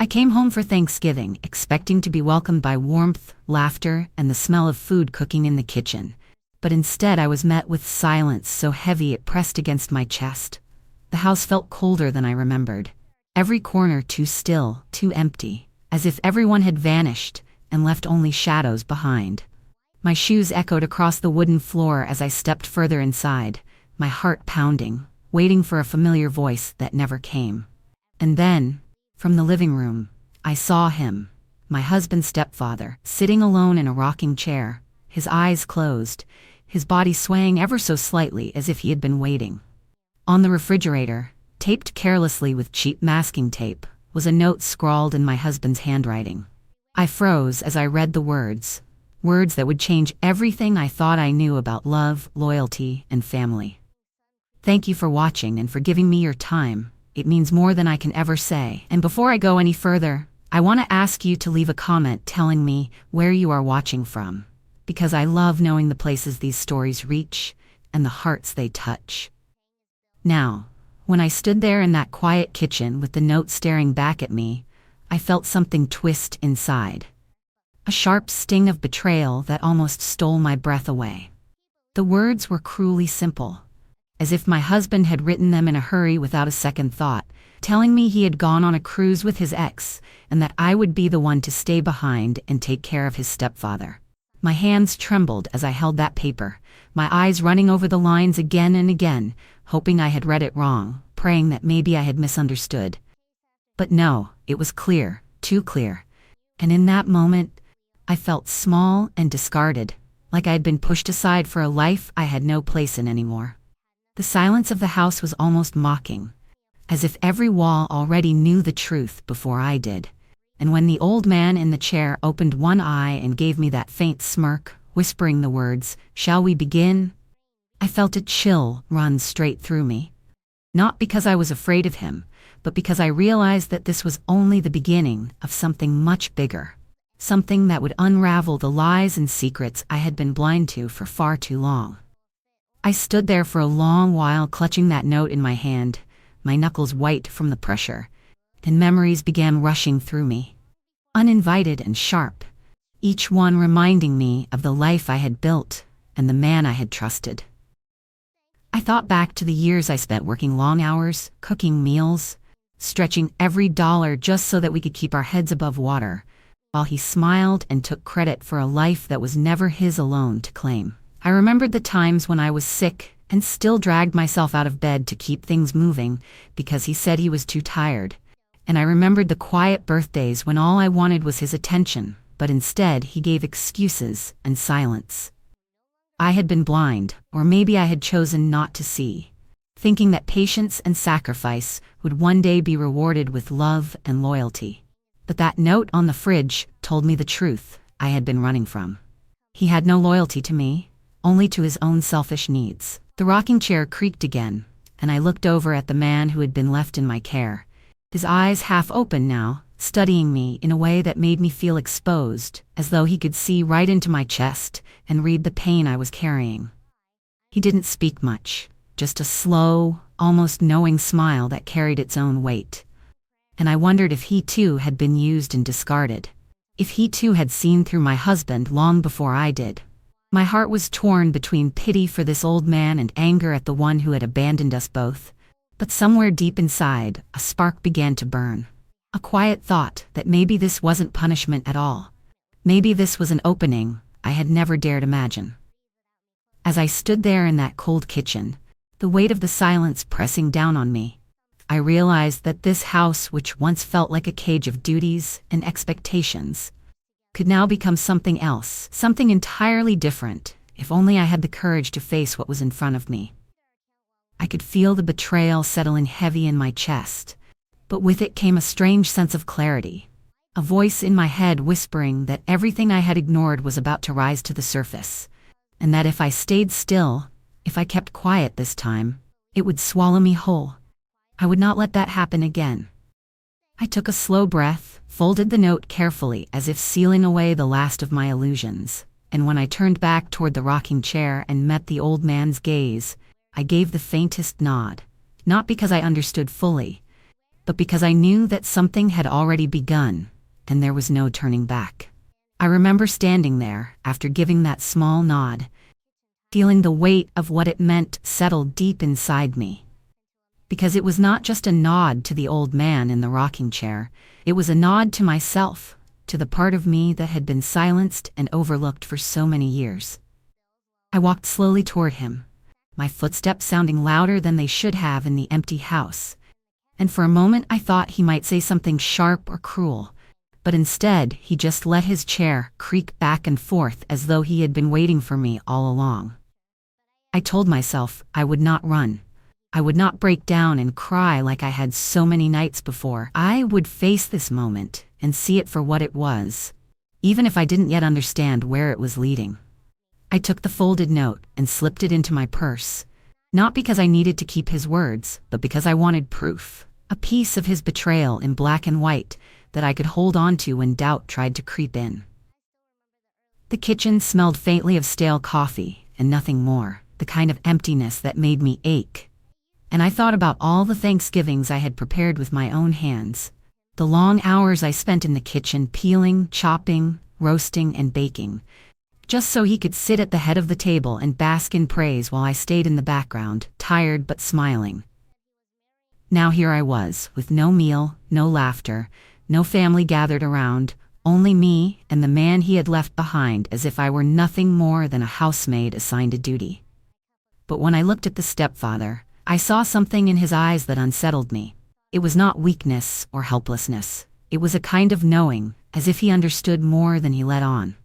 I came home for Thanksgiving, expecting to be welcomed by warmth, laughter, and the smell of food cooking in the kitchen. But instead I was met with silence so heavy it pressed against my chest. The house felt colder than I remembered. Every corner too still, too empty, as if everyone had vanished and left only shadows behind. My shoes echoed across the wooden floor as I stepped further inside, my heart pounding, waiting for a familiar voice that never came. And then, from the living room, I saw him, my husband's stepfather, sitting alone in a rocking chair, his eyes closed, his body swaying ever so slightly as if he had been waiting. On the refrigerator, taped carelessly with cheap masking tape, was a note scrawled in my husband's handwriting. I froze as I read the words that would change everything I thought I knew about love, loyalty, and family. Thank you for watching and for giving me your time. It means more than I can ever say. And before I go any further, I want to ask you to leave a comment telling me where you are watching from, because I love knowing the places these stories reach and the hearts they touch. Now, when I stood there in that quiet kitchen with the note staring back at me, I felt something twist inside. A sharp sting of betrayal that almost stole my breath away. The words were cruelly simple, as if my husband had written them in a hurry without a second thought, telling me he had gone on a cruise with his ex and that I would be the one to stay behind and take care of his stepfather. My hands trembled as I held that paper, my eyes running over the lines again and again, hoping I had read it wrong, praying that maybe I had misunderstood. But no, it was clear, too clear. And in that moment, I felt small and discarded, like I had been pushed aside for a life I had no place in anymore. The silence of the house was almost mocking, as if every wall already knew the truth before I did. And when the old man in the chair opened one eye and gave me that faint smirk, whispering the words, "Shall we begin?" I felt a chill run straight through me. Not because I was afraid of him, but because I realized that this was only the beginning of something much bigger. Something that would unravel the lies and secrets I had been blind to for far too long. I stood there for a long while clutching that note in my hand, my knuckles white from the pressure, and memories began rushing through me. Uninvited and sharp, each one reminding me of the life I had built and the man I had trusted. I thought back to the years I spent working long hours, cooking meals, stretching every dollar just so that we could keep our heads above water, while he smiled and took credit for a life that was never his alone to claim. I remembered the times when I was sick and still dragged myself out of bed to keep things moving because he said he was too tired. And I remembered the quiet birthdays when all I wanted was his attention, but instead he gave excuses and silence. I had been blind, or maybe I had chosen not to see, thinking that patience and sacrifice would one day be rewarded with love and loyalty. But that note on the fridge told me the truth I had been running from. He had no loyalty to me, only to his own selfish needs. The rocking chair creaked again, and I looked over at the man who had been left in my care, his eyes half open now, studying me in a way that made me feel exposed, as though he could see right into my chest and read the pain I was carrying. He didn't speak much, just a slow, almost knowing smile that carried its own weight. And I wondered if he too had been used and discarded, if he too had seen through my husband long before I did. My heart was torn between pity for this old man and anger at the one who had abandoned us both. But somewhere deep inside, a spark began to burn. A quiet thought that maybe this wasn't punishment at all. Maybe this was an opening I had never dared imagine. As I stood there in that cold kitchen, the weight of the silence pressing down on me, I realized that this house, which once felt like a cage of duties and expectations, could now become something else, something entirely different, if only I had the courage to face what was in front of me. I could feel the betrayal settle in heavy in my chest, but with it came a strange sense of clarity, a voice in my head whispering that everything I had ignored was about to rise to the surface, and that if I stayed still, if I kept quiet this time, it would swallow me whole. I would not let that happen again. I took a slow breath, folded the note carefully as if sealing away the last of my illusions, and when I turned back toward the rocking chair and met the old man's gaze, I gave the faintest nod, not because I understood fully, but because I knew that something had already begun, and there was no turning back. I remember standing there after giving that small nod, feeling the weight of what it meant settle deep inside me. Because it was not just a nod to the old man in the rocking chair, it was a nod to myself, to the part of me that had been silenced and overlooked for so many years. I walked slowly toward him, my footsteps sounding louder than they should have in the empty house, and for a moment I thought he might say something sharp or cruel, but instead he just let his chair creak back and forth as though he had been waiting for me all along. I told myself I would not run. I would not break down and cry like I had so many nights before. I would face this moment and see it for what it was, even if I didn't yet understand where it was leading. I took the folded note and slipped it into my purse, not because I needed to keep his words, but because I wanted proof, a piece of his betrayal in black and white that I could hold on to when doubt tried to creep in. The kitchen smelled faintly of stale coffee and nothing more, the kind of emptiness that made me ache. And I thought about all the Thanksgivings I had prepared with my own hands, the long hours I spent in the kitchen peeling, chopping, roasting, and baking, just so he could sit at the head of the table and bask in praise while I stayed in the background, tired but smiling. Now here I was, with no meal, no laughter, no family gathered around, only me and the man he had left behind, as if I were nothing more than a housemaid assigned a duty. But when I looked at the stepfather, I saw something in his eyes that unsettled me. It was not weakness or helplessness. It was a kind of knowing, as if he understood more than he let on.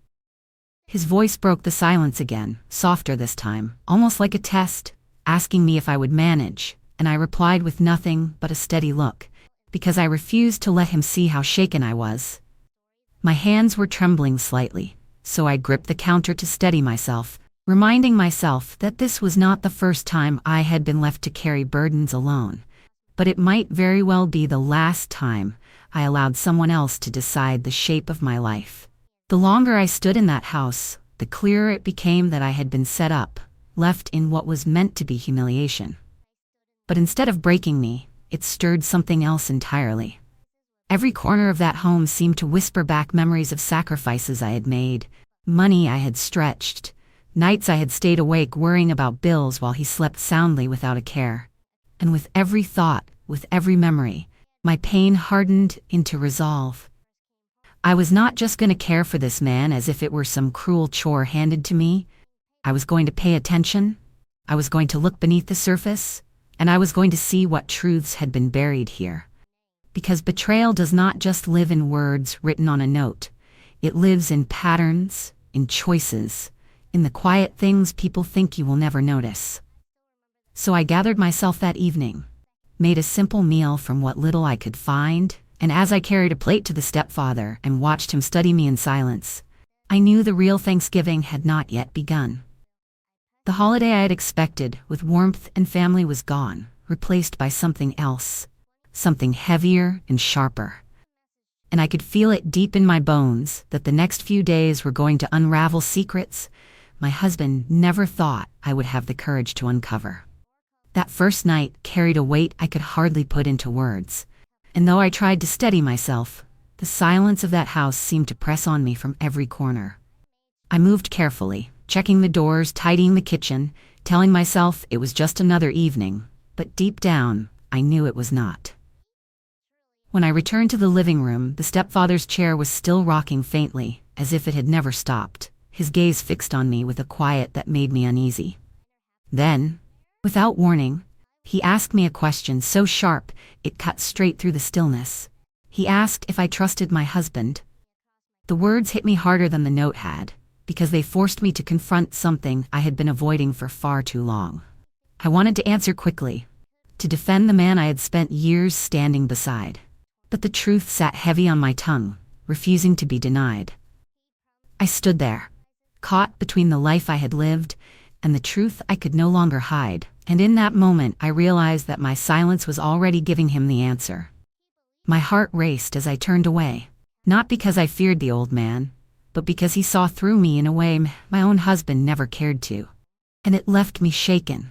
His voice broke the silence again, softer this time, almost like a test, asking me if I would manage, and I replied with nothing but a steady look, because I refused to let him see how shaken I was. My hands were trembling slightly, so I gripped the counter to steady myself, reminding myself that this was not the first time I had been left to carry burdens alone, but it might very well be the last time I allowed someone else to decide the shape of my life. The longer I stood in that house, the clearer it became that I had been set up, left in what was meant to be humiliation. But instead of breaking me, it stirred something else entirely. Every corner of that home seemed to whisper back memories of sacrifices I had made, money I had stretched, nights I had stayed awake worrying about bills while he slept soundly without a care. And with every thought, with every memory, my pain hardened into resolve. I was not just going to care for this man as if it were some cruel chore handed to me. I was going to pay attention. I was going to look beneath the surface, and I was going to see what truths had been buried here. Because betrayal does not just live in words written on a note. It lives in patterns, in choices, in the quiet things people think you will never notice. So I gathered myself that evening, made a simple meal from what little I could find, and as I carried a plate to the stepfather and watched him study me in silence, I knew the real Thanksgiving had not yet begun. The holiday I had expected with warmth and family was gone, replaced by something else, something heavier and sharper. And I could feel it deep in my bones that the next few days were going to unravel secrets my husband never thought I would have the courage to uncover. That first night carried a weight I could hardly put into words, and though I tried to steady myself, the silence of that house seemed to press on me from every corner. I moved carefully, checking the doors, tidying the kitchen, telling myself it was just another evening, but deep down, I knew it was not. When I returned to the living room, the stepfather's chair was still rocking faintly, as if it had never stopped, his gaze fixed on me with a quiet that made me uneasy. Then, without warning, he asked me a question so sharp it cut straight through the stillness. He asked if I trusted my husband. The words hit me harder than the note had, because they forced me to confront something I had been avoiding for far too long. I wanted to answer quickly, to defend the man I had spent years standing beside. But the truth sat heavy on my tongue, refusing to be denied. I stood there, caught between the life I had lived and the truth I could no longer hide, and in that moment I realized that my silence was already giving him the answer. My heart raced as I turned away, not because I feared the old man, but because he saw through me in a way my own husband never cared to. And it left me shaken,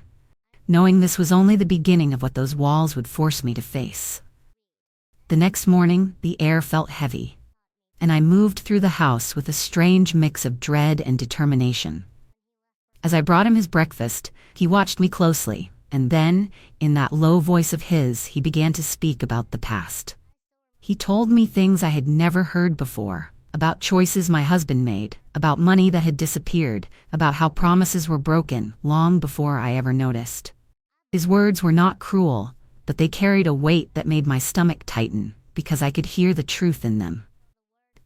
knowing this was only the beginning of what those walls would force me to face. The next morning, the air felt heavy, and I moved through the house with a strange mix of dread and determination. As I brought him his breakfast, he watched me closely, and then, in that low voice of his, he began to speak about the past. He told me things I had never heard before, about choices my husband made, about money that had disappeared, about how promises were broken long before I ever noticed. His words were not cruel, but they carried a weight that made my stomach tighten, because I could hear the truth in them.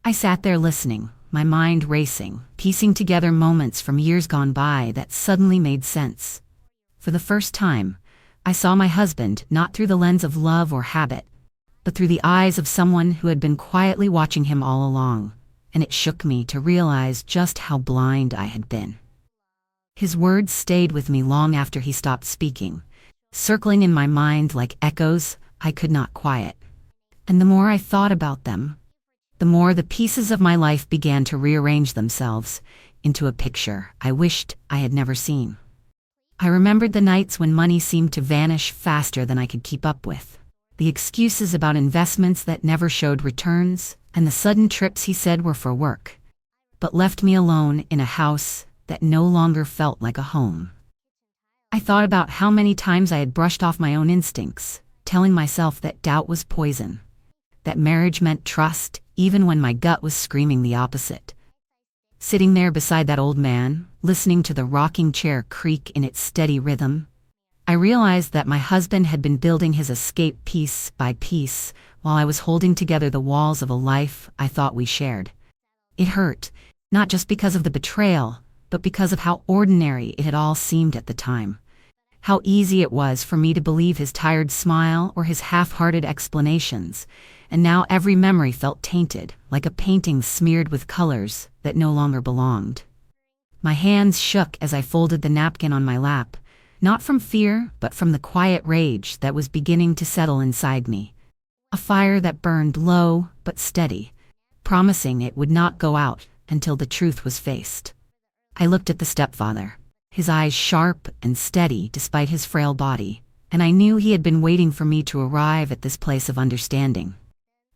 I sat there listening, my mind racing, piecing together moments from years gone by that suddenly made sense. For the first time, I saw my husband not through the lens of love or habit, but through the eyes of someone who had been quietly watching him all along, and it shook me to realize just how blind I had been. His words stayed with me long after he stopped speaking, circling in my mind like echoes I could not quiet. And the more I thought about them, the more the pieces of my life began to rearrange themselves into a picture I wished I had never seen. I remembered the nights when money seemed to vanish faster than I could keep up with, the excuses about investments that never showed returns, and the sudden trips he said were for work, but left me alone in a house that no longer felt like a home. I thought about how many times I had brushed off my own instincts, telling myself that doubt was poison, that marriage meant trust, even when my gut was screaming the opposite. Sitting there beside that old man, listening to the rocking chair creak in its steady rhythm, I realized that my husband had been building his escape piece by piece while I was holding together the walls of a life I thought we shared. It hurt, not just because of the betrayal, but because of how ordinary it had all seemed at the time. How easy it was for me to believe his tired smile or his half-hearted explanations, and now every memory felt tainted, like a painting smeared with colors that no longer belonged. My hands shook as I folded the napkin on my lap, not from fear, but from the quiet rage that was beginning to settle inside me. A fire that burned low but steady, promising it would not go out until the truth was faced. I looked at the stepfather, his eyes sharp and steady despite his frail body, and I knew he had been waiting for me to arrive at this place of understanding.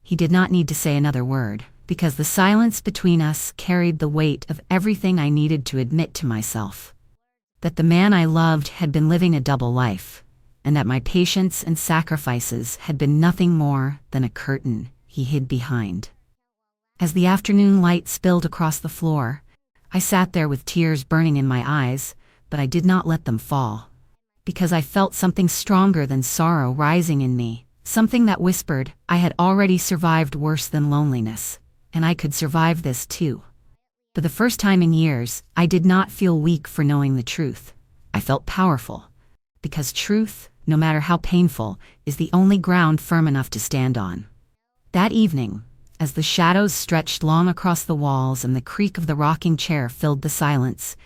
He did not need to say another word, because the silence between us carried the weight of everything I needed to admit to myself. That the man I loved had been living a double life, and that my patience and sacrifices had been nothing more than a curtain he hid behind. As the afternoon light spilled across the floor, I sat there with tears burning in my eyes, but I did not let them fall, because I felt something stronger than sorrow rising in me, something that whispered I had already survived worse than loneliness, and I could survive this too. For the first time in years, I did not feel weak for knowing the truth. I felt powerful, because truth, no matter how painful, is the only ground firm enough to stand on. That evening, as the shadows stretched long across the walls and the creak of the rocking chair filled the silence,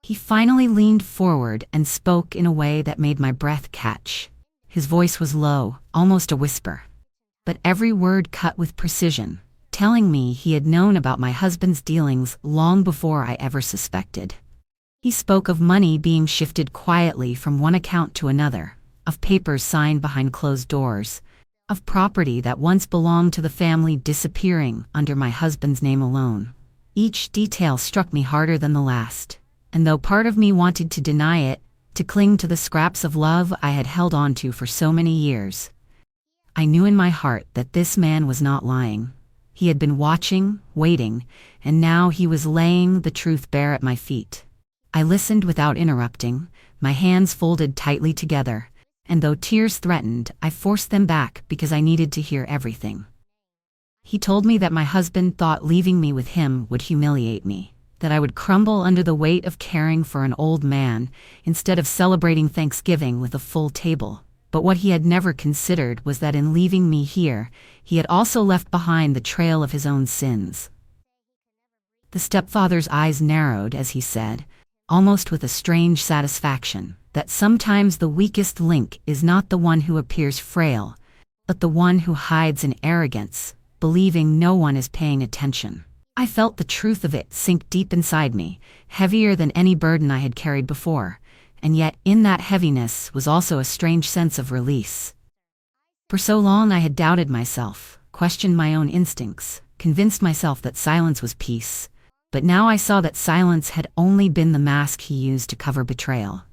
he finally leaned forward and spoke in a way that made my breath catch. His voice was low, almost a whisper, but every word cut with precision, telling me he had known about my husband's dealings long before I ever suspected. He spoke of money being shifted quietly from one account to another, of papers signed behind closed doors, of property that once belonged to the family disappearing under my husband's name alone. Each detail struck me harder than the last, and though part of me wanted to deny it, to cling to the scraps of love I had held on to for so many years, I knew in my heart that this man was not lying. He had been watching, waiting, and now he was laying the truth bare at my feet. I listened without interrupting, my hands folded tightly together, and though tears threatened, I forced them back because I needed to hear everything. He told me that my husband thought leaving me with him would humiliate me, that I would crumble under the weight of caring for an old man instead of celebrating Thanksgiving with a full table. But what he had never considered was that in leaving me here, he had also left behind the trail of his own sins. The stepfather's eyes narrowed as he said, almost with a strange satisfaction, that sometimes the weakest link is not the one who appears frail, but the one who hides in arrogance, believing no one is paying attention. I felt the truth of it sink deep inside me, heavier than any burden I had carried before, and yet in that heaviness was also a strange sense of release. For so long I had doubted myself, questioned my own instincts, convinced myself that silence was peace. But now I saw that silence had only been the mask he used to cover betrayal.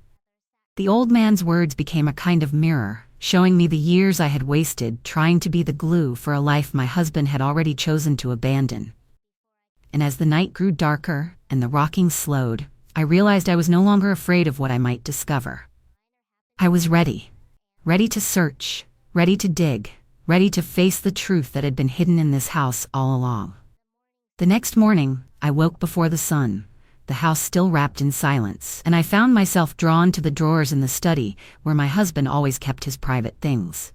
The old man's words became a kind of mirror, showing me the years I had wasted trying to be the glue for a life my husband had already chosen to abandon. And as the night grew darker and the rocking slowed, I realized I was no longer afraid of what I might discover. I was ready to search, ready to dig, ready to face the truth that had been hidden in this house all along. The next morning, I woke before the sun, the house still wrapped in silence, and I found myself drawn to the drawers in the study where my husband always kept his private things.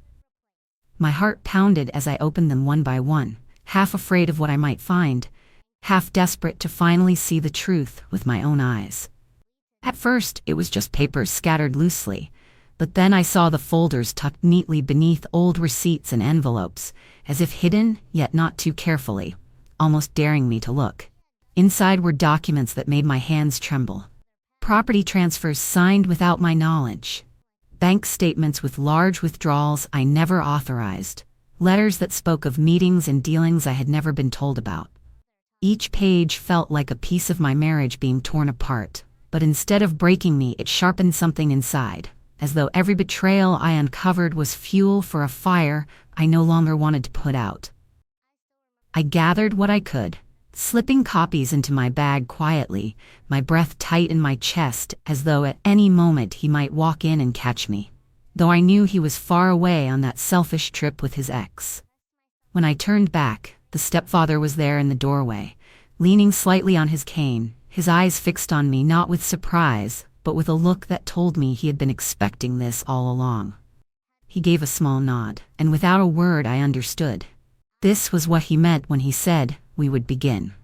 My heart pounded as I opened them one by one, half afraid of what I might find, half desperate to finally see the truth with my own eyes. At first, it was just papers scattered loosely, but then I saw the folders tucked neatly beneath old receipts and envelopes, as if hidden, yet not too carefully, almost daring me to look. Inside were documents that made my hands tremble. Property transfers signed without my knowledge. Bank statements with large withdrawals I never authorized. Letters that spoke of meetings and dealings I had never been told about. Each page felt like a piece of my marriage being torn apart, but instead of breaking me, it sharpened something inside, as though every betrayal I uncovered was fuel for a fire I no longer wanted to put out. I gathered what I could, slipping copies into my bag quietly, my breath tight in my chest as though at any moment he might walk in and catch me, though I knew he was far away on that selfish trip with his ex. When I turned back, the stepfather was there in the doorway, leaning slightly on his cane, his eyes fixed on me not with surprise, but with a look that told me he had been expecting this all along. He gave a small nod, and without a word I understood. This was what he meant when he said we would begin.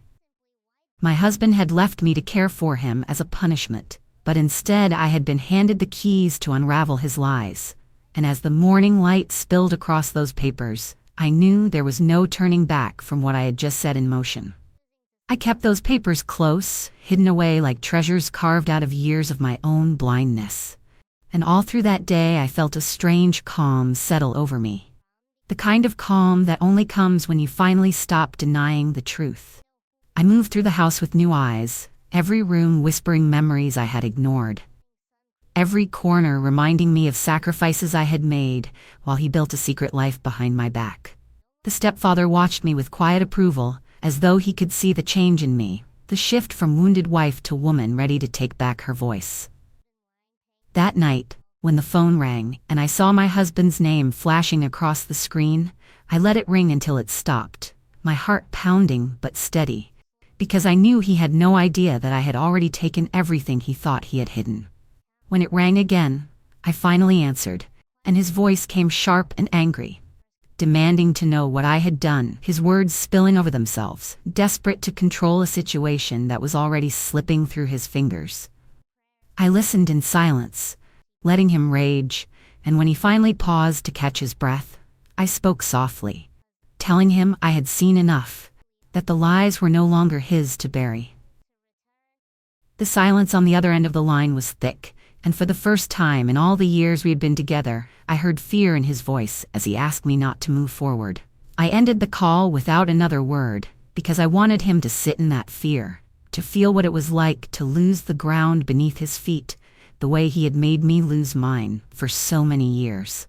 My husband had left me to care for him as a punishment, but instead I had been handed the keys to unravel his lies, and as the morning light spilled across those papers, I knew there was no turning back from what I had just set in motion. I kept those papers close, hidden away like treasures carved out of years of my own blindness. And all through that day I felt a strange calm settle over me. The kind of calm that only comes when you finally stop denying the truth. I moved through the house with new eyes, every room whispering memories I had ignored. Every corner reminding me of sacrifices I had made while he built a secret life behind my back. The stepfather watched me with quiet approval, as though he could see the change in me, the shift from wounded wife to woman ready to take back her voice. That night, when the phone rang and I saw my husband's name flashing across the screen, I let it ring until it stopped, my heart pounding but steady, because I knew he had no idea that I had already taken everything he thought he had hidden. When it rang again, I finally answered, and his voice came sharp and angry, demanding to know what I had done, his words spilling over themselves, desperate to control a situation that was already slipping through his fingers. I listened in silence, letting him rage, and when he finally paused to catch his breath, I spoke softly, telling him I had seen enough, that the lies were no longer his to bury. The silence on the other end of the line was thick, and for the first time in all the years we had been together, I heard fear in his voice as he asked me not to move forward. I ended the call without another word, because I wanted him to sit in that fear, to feel what it was like to lose the ground beneath his feet, the way he had made me lose mine for so many years.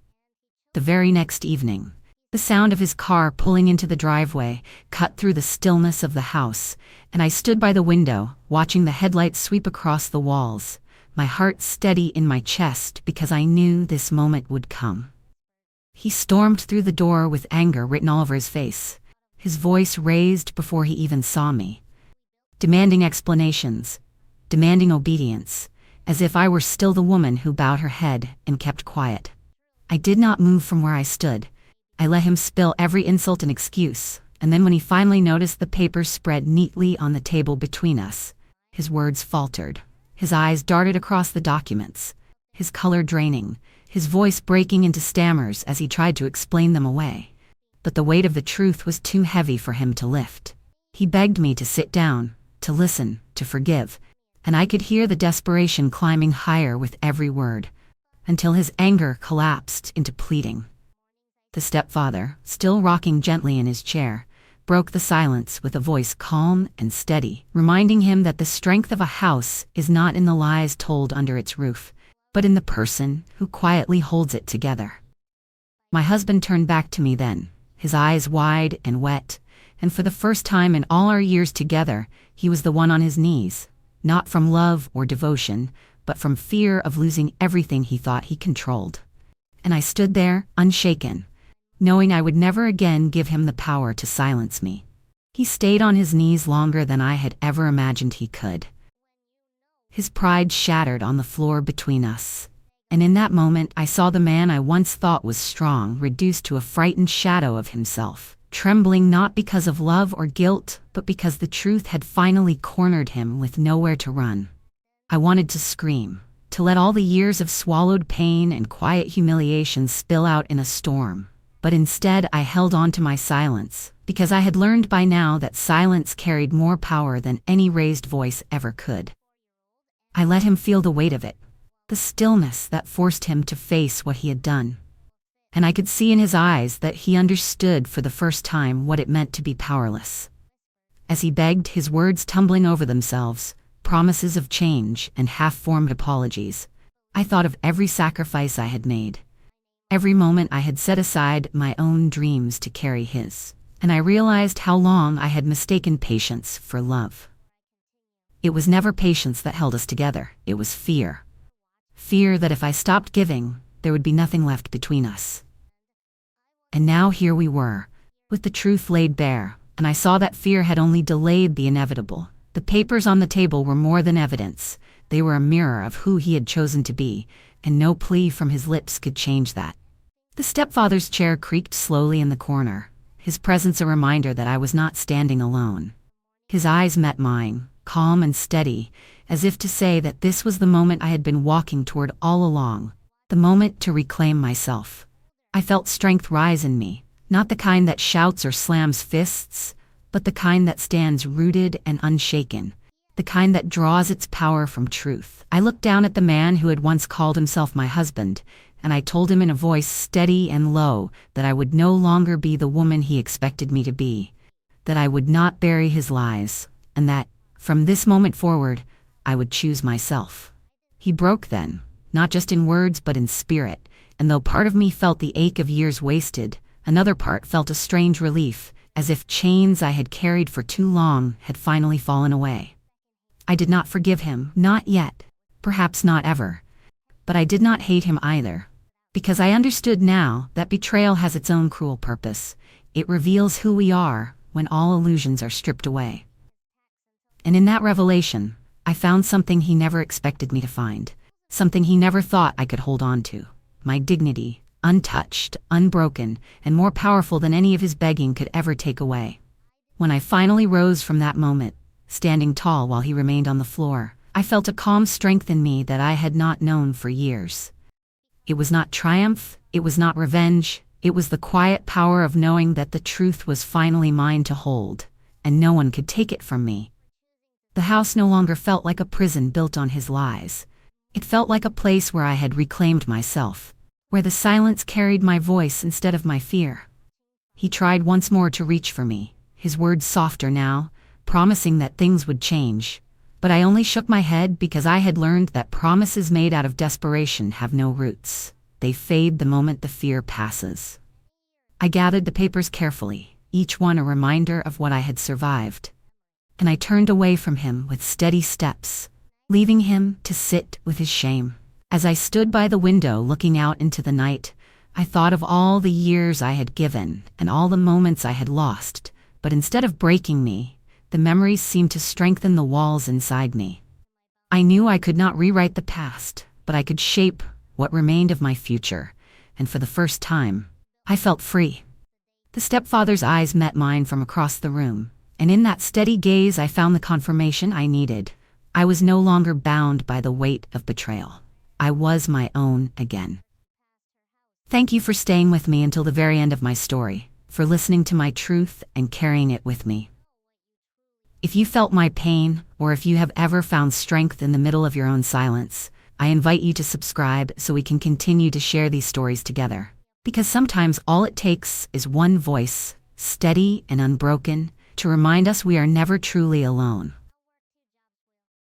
The very next evening, the sound of his car pulling into the driveway cut through the stillness of the house, and I stood by the window, watching the headlights sweep across the walls, my heart steady in my chest because I knew this moment would come. He stormed through the door with anger written all over his face, his voice raised before he even saw me, demanding explanations, demanding obedience, as if I were still the woman who bowed her head and kept quiet. I did not move from where I stood. I let him spill every insult and excuse, and then when he finally noticed the papers spread neatly on the table between us, his words faltered. His eyes darted across the documents, his color draining, his voice breaking into stammers as he tried to explain them away. But the weight of the truth was too heavy for him to lift. He begged me to sit down, to listen, to forgive, and I could hear the desperation climbing higher with every word, until his anger collapsed into pleading. The stepfather, still rocking gently in his chair, broke the silence with a voice calm and steady, reminding him that the strength of a house is not in the lies told under its roof, but in the person who quietly holds it together. My husband turned back to me then, his eyes wide and wet, and for the first time in all our years together, he was the one on his knees, not from love or devotion, but from fear of losing everything he thought he controlled. And I stood there, unshaken, knowing I would never again give him the power to silence me. He stayed on his knees longer than I had ever imagined he could. His pride shattered on the floor between us, and in that moment I saw the man I once thought was strong reduced to a frightened shadow of himself, trembling not because of love or guilt, but because the truth had finally cornered him with nowhere to run. I wanted to scream, to let all the years of swallowed pain and quiet humiliation spill out in a storm. But instead I held on to my silence, because I had learned by now that silence carried more power than any raised voice ever could. I let him feel the weight of it, the stillness that forced him to face what he had done. And I could see in his eyes that he understood for the first time what it meant to be powerless. As he begged, his words tumbling over themselves, promises of change and half-formed apologies, I thought of every sacrifice I had made. Every moment I had set aside my own dreams to carry his, and I realized how long I had mistaken patience for love. It was never patience that held us together, it was fear. Fear that if I stopped giving, there would be nothing left between us. And now here we were, with the truth laid bare, and I saw that fear had only delayed the inevitable. The papers on the table were more than evidence, they were a mirror of who he had chosen to be, and no plea from his lips could change that. The stepfather's chair creaked slowly in the corner, his presence a reminder that I was not standing alone. His eyes met mine, calm and steady, as if to say that this was the moment I had been walking toward all along, the moment to reclaim myself. I felt strength rise in me, not the kind that shouts or slams fists, but the kind that stands rooted and unshaken, the kind that draws its power from truth. I looked down at the man who had once called himself my husband, and I told him in a voice steady and low that I would no longer be the woman he expected me to be, that I would not bury his lies, and that, from this moment forward, I would choose myself. He broke then, not just in words but in spirit, and though part of me felt the ache of years wasted, another part felt a strange relief, as if chains I had carried for too long had finally fallen away. I did not forgive him, not yet, perhaps not ever. But I did not hate him either, because I understood now that betrayal has its own cruel purpose. It reveals who we are when all illusions are stripped away. And in that revelation, I found something he never expected me to find, something he never thought I could hold on to, my dignity, untouched, unbroken, and more powerful than any of his begging could ever take away. When I finally rose from that moment, standing tall while he remained on the floor, I felt a calm strength in me that I had not known for years. It was not triumph, it was not revenge, it was the quiet power of knowing that the truth was finally mine to hold, and no one could take it from me. The house no longer felt like a prison built on his lies. It felt like a place where I had reclaimed myself, where the silence carried my voice instead of my fear. He tried once more to reach for me, his words softer now, promising that things would change. But I only shook my head because I had learned that promises made out of desperation have no roots. They fade the moment the fear passes. I gathered the papers carefully, each one a reminder of what I had survived. And I turned away from him with steady steps, leaving him to sit with his shame. As I stood by the window looking out into the night, I thought of all the years I had given and all the moments I had lost, but instead of breaking me, the memories seemed to strengthen the walls inside me. I knew I could not rewrite the past, but I could shape what remained of my future, and for the first time, I felt free. The stepfather's eyes met mine from across the room, and in that steady gaze I found the confirmation I needed. I was no longer bound by the weight of betrayal. I was my own again. Thank you for staying with me until the very end of my story, for listening to my truth and carrying it with me. If you felt my pain, or if you have ever found strength in the middle of your own silence, I invite you to subscribe so we can continue to share these stories together. Because sometimes all it takes is one voice, steady and unbroken, to remind us we are never truly alone.